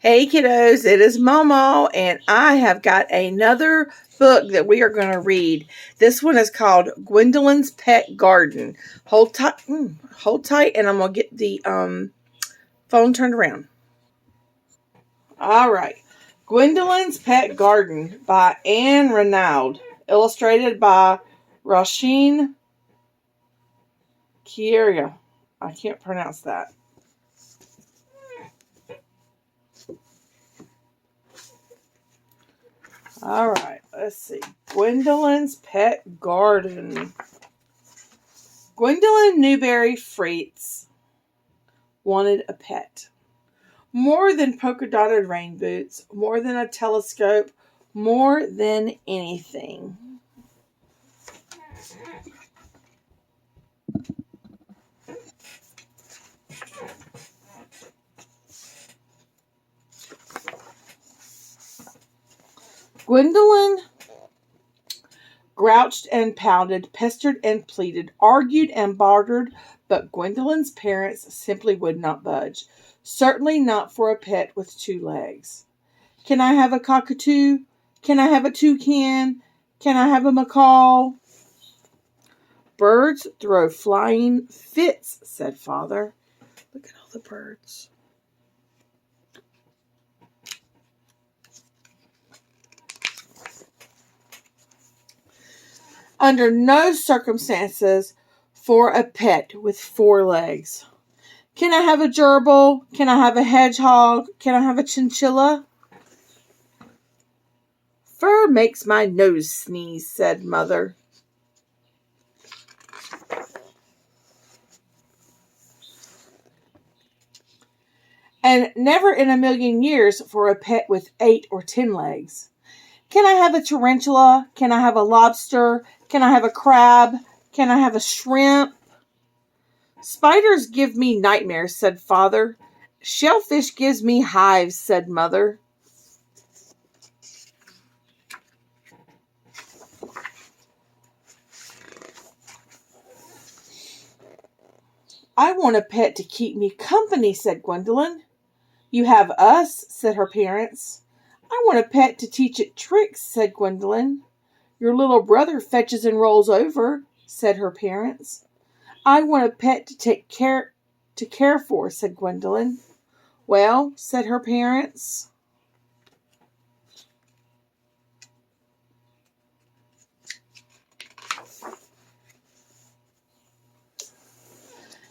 Hey kiddos, it is Momo, and I have got another book that we are going to read. This one is called Gwendolyn's Pet Garden. Hold tight, and I'm going to get the phone turned around. All right. Gwendolyn's Pet Garden by Renaud. Illustrated by Rasheen Kieria. I can't pronounce that. All right, let's see. Gwendolyn's Pet Garden. Gwendolyn Newberry Freitz wanted a pet. More than polka-dotted rain boots, more than a telescope, more than anything. Gwendolyn grouched and pounded, pestered and pleaded, argued and bartered, but Gwendolyn's parents simply would not budge. Certainly not for a pet with 2 legs. Can I have a cockatoo? Can I have a toucan? Can I have a macaw? Birds throw flying fits, said Father. Look at all the birds. Under no circumstances for a pet with 4 legs. Can I have a gerbil? Can I have a hedgehog? Can I have a chinchilla? Fur makes my nose sneeze, said Mother. And never in a million years for a pet with 8 or 10 legs. Can I have a tarantula? Can I have a lobster? Can I have a crab? Can I have a shrimp? Spiders give me nightmares, said Father. Shellfish gives me hives, said Mother. I want a pet to keep me company, said Gwendolyn. You have us, said her parents. I want a pet to teach it tricks, said Gwendolyn. Your little brother fetches and rolls over, said her parents. I want a pet to care for, said Gwendolyn. Well, said her parents.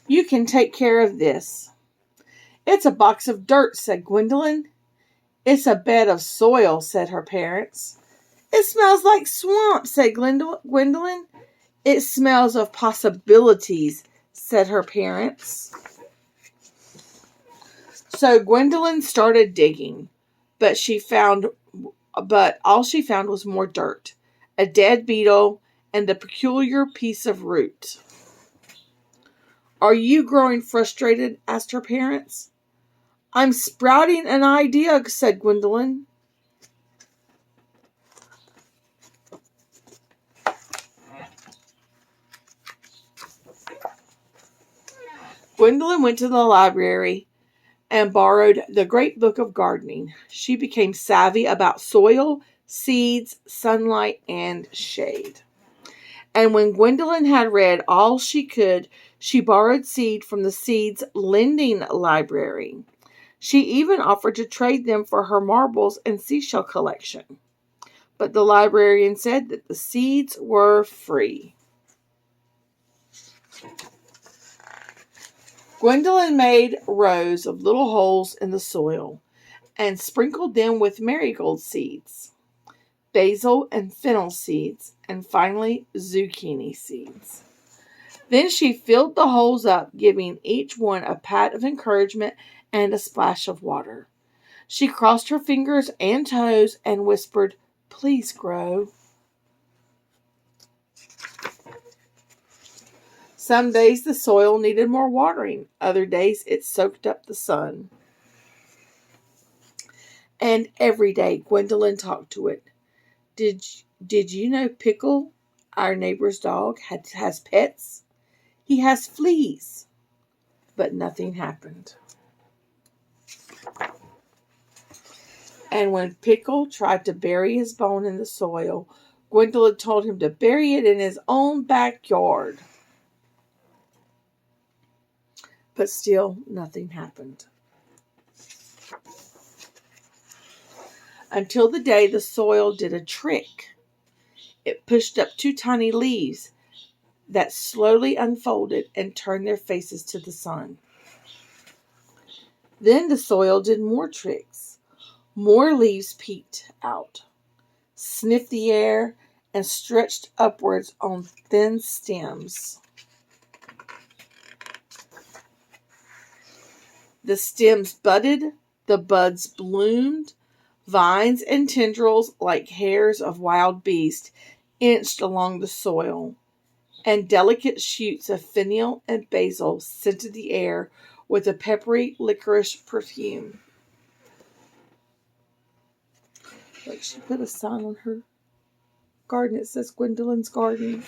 You can take care of this. It's a box of dirt, said Gwendolyn. It's a bed of soil, said her parents. It smells like swamp, said Gwendolyn. It smells of possibilities, said her parents. So Gwendolyn started digging, but all she found was more dirt, a dead beetle, and a peculiar piece of root. Are you growing frustrated? Asked her parents. I'm sprouting an idea, said Gwendolyn. Gwendolyn went to the library and borrowed the Great Book of Gardening. She became savvy about soil, seeds, sunlight, and shade. And when Gwendolyn had read all she could, she borrowed seed from the seeds lending library. She even offered to trade them for her marbles and seashell collection. But the librarian said that the seeds were free. Gwendolyn made rows of little holes in the soil and sprinkled them with marigold seeds, basil and fennel seeds, and finally zucchini seeds. Then she filled the holes up, giving each one a pat of encouragement and a splash of water. She crossed her fingers and toes and whispered, "Please grow." Some days the soil needed more watering. Other days it soaked up the sun. And every day Gwendolyn talked to it. Did you know Pickle, our neighbor's dog, has pets? He has fleas. But nothing happened. And when Pickle tried to bury his bone in the soil, Gwendolyn told him to bury it in his own backyard. But still, nothing happened. Until the day the soil did a trick. It pushed up 2 tiny leaves that slowly unfolded and turned their faces to the sun. Then the soil did more tricks. More leaves peeked out, sniffed the air, and stretched upwards on thin stems. The stems budded, the buds bloomed, vines and tendrils like hairs of wild beasts inched along the soil, and delicate shoots of fennel and basil scented the air with a peppery licorice perfume. Like she put a sign on her garden. It says Gwendolyn's Garden.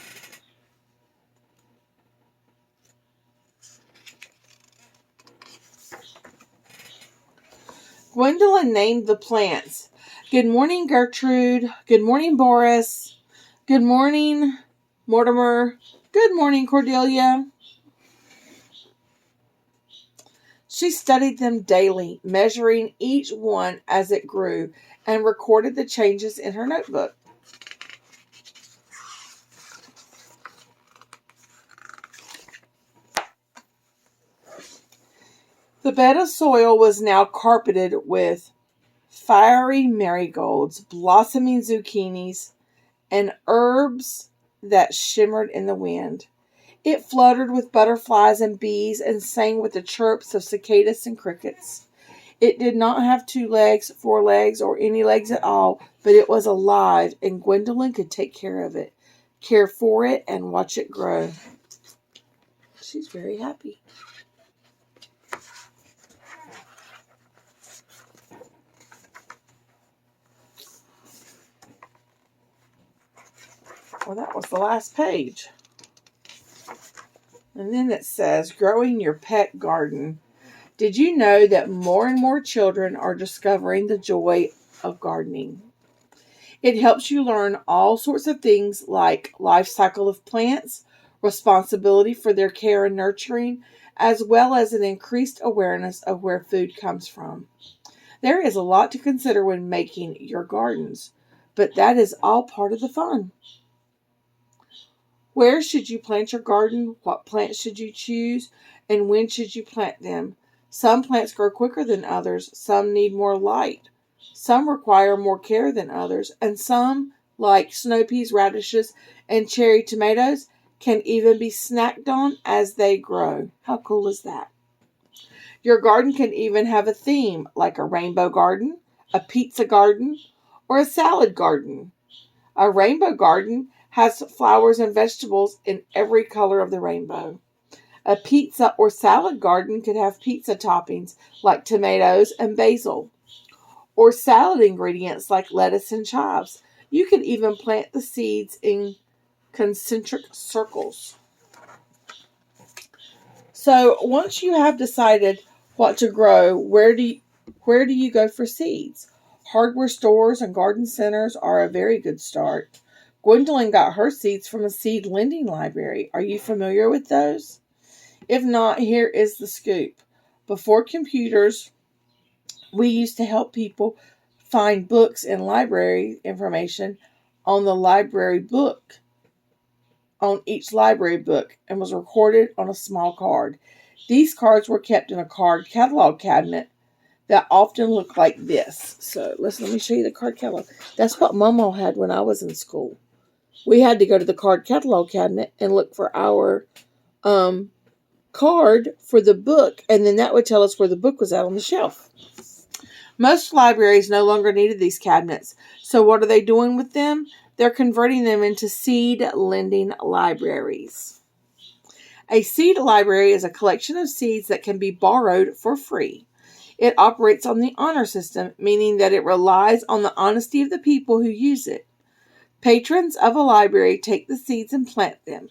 Gwendolyn named the plants. Good morning, Gertrude. Good morning, Boris. Good morning, Mortimer. Good morning, Cordelia. She studied them daily, measuring each one as it grew, and recorded the changes in her notebook. The bed of soil was now carpeted with fiery marigolds, blossoming zucchinis, and herbs that shimmered in the wind. It fluttered with butterflies and bees and sang with the chirps of cicadas and crickets. It did not have 2 legs, 4 legs, or any legs at all, but it was alive, and Gwendolyn could take care of it, care for it, and watch it grow. She's very happy. Well, that was the last page. And then it says, growing your pet garden. Did you know that more and more children are discovering the joy of gardening? It helps you learn all sorts of things like life cycle of plants, responsibility for their care and nurturing, as well as an increased awareness of where food comes from. There is a lot to consider when making your gardens, but that is all part of the fun. Where should you plant your garden? What plants should you choose? And when should you plant them? Some plants grow quicker than others. Some need more light. Some require more care than others. And some, like snow peas, radishes, and cherry tomatoes, can even be snacked on as they grow. How cool is that? Your garden can even have a theme, like a rainbow garden, a pizza garden, or a salad garden. A rainbow garden has flowers and vegetables in every color of the rainbow. A pizza or salad garden could have pizza toppings like tomatoes and basil, or salad ingredients like lettuce and chives. You could even plant the seeds in concentric circles. So once you have decided what to grow, where do you go for seeds? Hardware stores and garden centers are a very good start. Gwendolyn got her seeds from a seed lending library. Are you familiar with those? If not, here is the scoop. Before computers, we used to help people find books and library information on the library book, on each library book, and was recorded on a small card. These cards were kept in a card catalog cabinet that often looked like this. So let me show you the card catalog. That's what Mama had when I was in school. We had to go to the card catalog cabinet and look for our card for the book, and then that would tell us where the book was at on the shelf. Most libraries no longer needed these cabinets. So what are they doing with them? They're converting them into seed lending libraries. A seed library is a collection of seeds that can be borrowed for free. It operates on the honor system, meaning that it relies on the honesty of the people who use it. Patrons of a library take the seeds and plant them.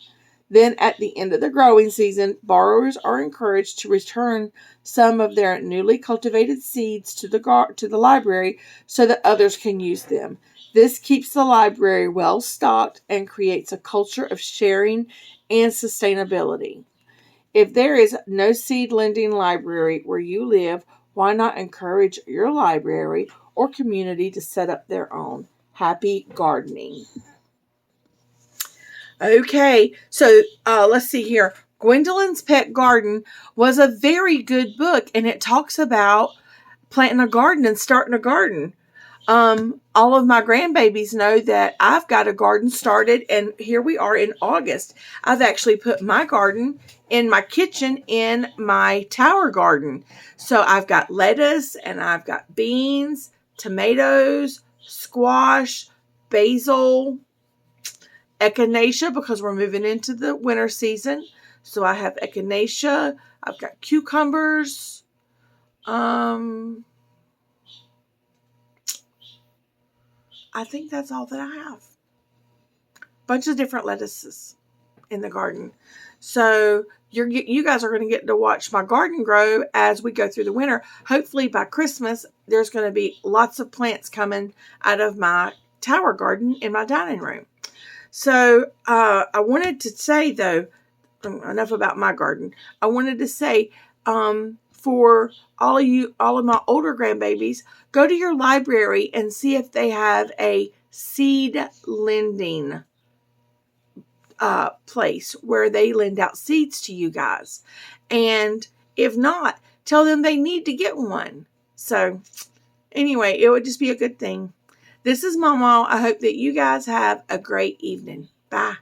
Then at the end of the growing season, borrowers are encouraged to return some of their newly cultivated seeds to the library so that others can use them. This keeps the library well stocked and creates a culture of sharing and sustainability. If there is no seed lending library where you live, why not encourage your library or community to set up their own? Happy gardening. Okay, so let's see here. Gwendolyn's Pet Garden was a very good book, and it talks about planting a garden and starting a garden. All of my grandbabies know that I've got a garden started, and here we are in August. I've actually put my garden in my kitchen in my tower garden. So I've got lettuce, and I've got beans, tomatoes, squash, basil, echinacea, because we're moving into the winter season. So I have echinacea. I've got cucumbers. I think that's all that I have. Bunch of different lettuces in the garden. So you guys are going to get to watch my garden grow as we go through the winter. Hopefully by Christmas, there's going to be lots of plants coming out of my tower garden in my dining room. So I wanted to say, though, enough about my garden. I wanted to say, for all of my older grandbabies, go to your library and see if they have a seed lending place where they lend out seeds to you guys. And if not, tell them they need to get one. So anyway, it would just be a good thing. This is Mama. I hope that you guys have a great evening. Bye.